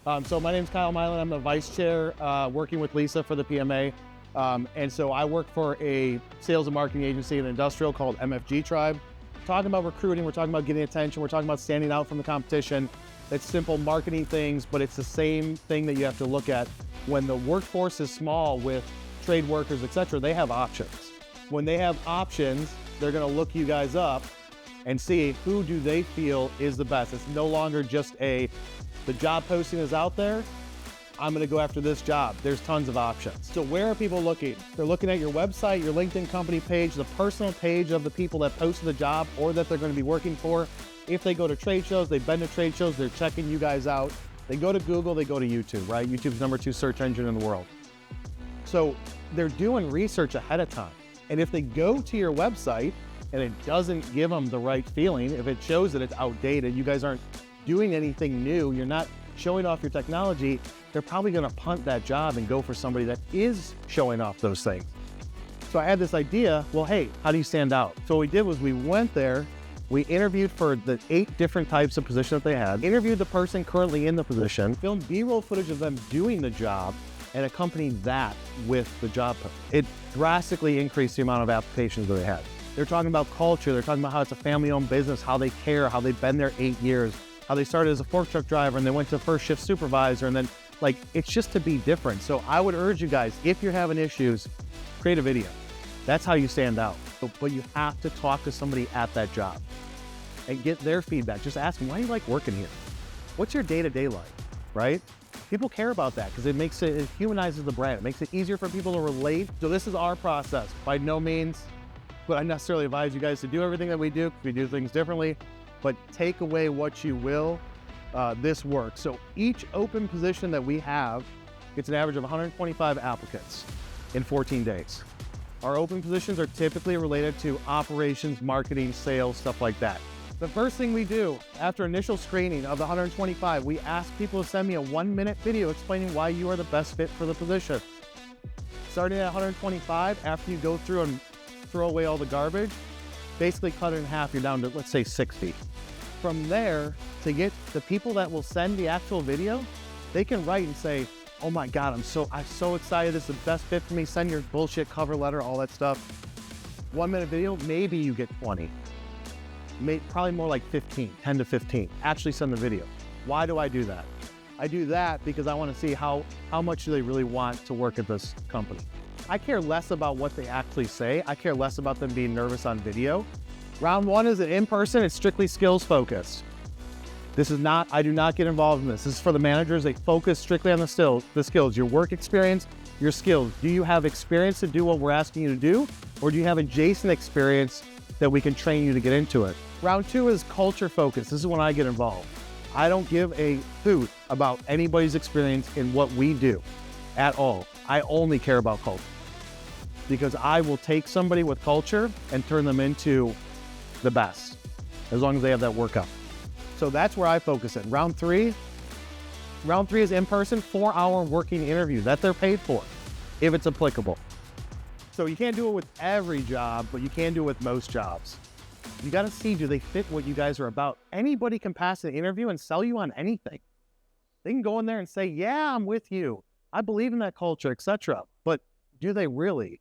So my name's Kyle Milan. I'm the vice chair working with Lisa for the PMA. And so I work for a sales and marketing agency in industrial called MFG Tribe. Talking about recruiting, we're talking about getting attention, we're talking about standing out from the competition. It's simple marketing things, but it's the same thing that you have to look at. When the workforce is small with trade workers, etc., they have options. When they have options, they're gonna look you guys up and see who do they feel is the best. It's no longer just the job posting is out there, I'm gonna go after this job. There's tons of options. So where are people looking? They're looking at your website, your LinkedIn company page, the personal page of the people that posted the job or that they're gonna be working for. If they go to trade shows, they've been to trade shows, they're checking you guys out. They go to Google, they go to YouTube, right? YouTube's #2 search engine in the world. So they're doing research ahead of time. And if they go to your website and it doesn't give them the right feeling, if it shows that it's outdated, you guys aren't doing anything new, you're not showing off your technology, they're probably gonna punt that job and go for somebody that is showing off those things. So I had this idea, well, hey, how do you stand out? So what we did was we went there, we interviewed for the 8 different types of position that they had, interviewed the person currently in the position, filmed B-roll footage of them doing the job, and accompanied that with the job post. It drastically increased the amount of applications that they had. They're talking about culture, they're talking about how it's a family-owned business, how they care, how they've been there 8 years, how they started as a fork truck driver and they went to first shift supervisor, and then like, it's just to be different. So I would urge you guys, if you're having issues, create a video. That's how you stand out. But you have to talk to somebody at that job and get their feedback. Just ask them, why do you like working here? What's your day-to-day like, right? People care about that because it humanizes the brand. It makes it easier for people to relate. So this is our process. By no means would I necessarily advise you guys to do everything that we do. We do things differently, but take away what you will. This works. So each open position that we have gets an average of 125 applicants in 14 days. Our open positions are typically related to operations, marketing, sales, stuff like that. The first thing we do after initial screening of the 125, we ask people to send me a 1-minute video explaining why you are the best fit for the position. Starting at 125, after you go through and throw away all the garbage, basically cut it in half, you're down to, let's say, 60. From there, to get the people that will send the actual video, they can write and say, oh my God, I'm so excited, this is the best fit for me, send your bullshit cover letter, all that stuff. 1-minute video, maybe you get 20. Probably more like 15, 10 to 15. Actually send the video. Why do I do that? I do that because I want to see how much do they really want to work at this company. I care less about what they actually say. I care less about them being nervous on video. Round 1 is an in-person, it's strictly skills focused. I do not get involved in this. This is for the managers. They focus strictly on the skills, your work experience, your skills. Do you have experience to do what we're asking you to do? Or do you have adjacent experience that we can train you to get into it? Round 2 is culture focused. This is when I get involved. I don't give a hoot about anybody's experience in what we do at all. I only care about culture because I will take somebody with culture and turn them into the best as long as they have that workout. So that's where I focus in. Round 3 is in-person, 4-hour working interview that they're paid for, if it's applicable. So you can't do it with every job, but you can do it with most jobs. You got to see, do they fit what you guys are about? Anybody can pass an interview and sell you on anything. They can go in there and say, yeah, I'm with you. I believe in that culture, etc. But do they really?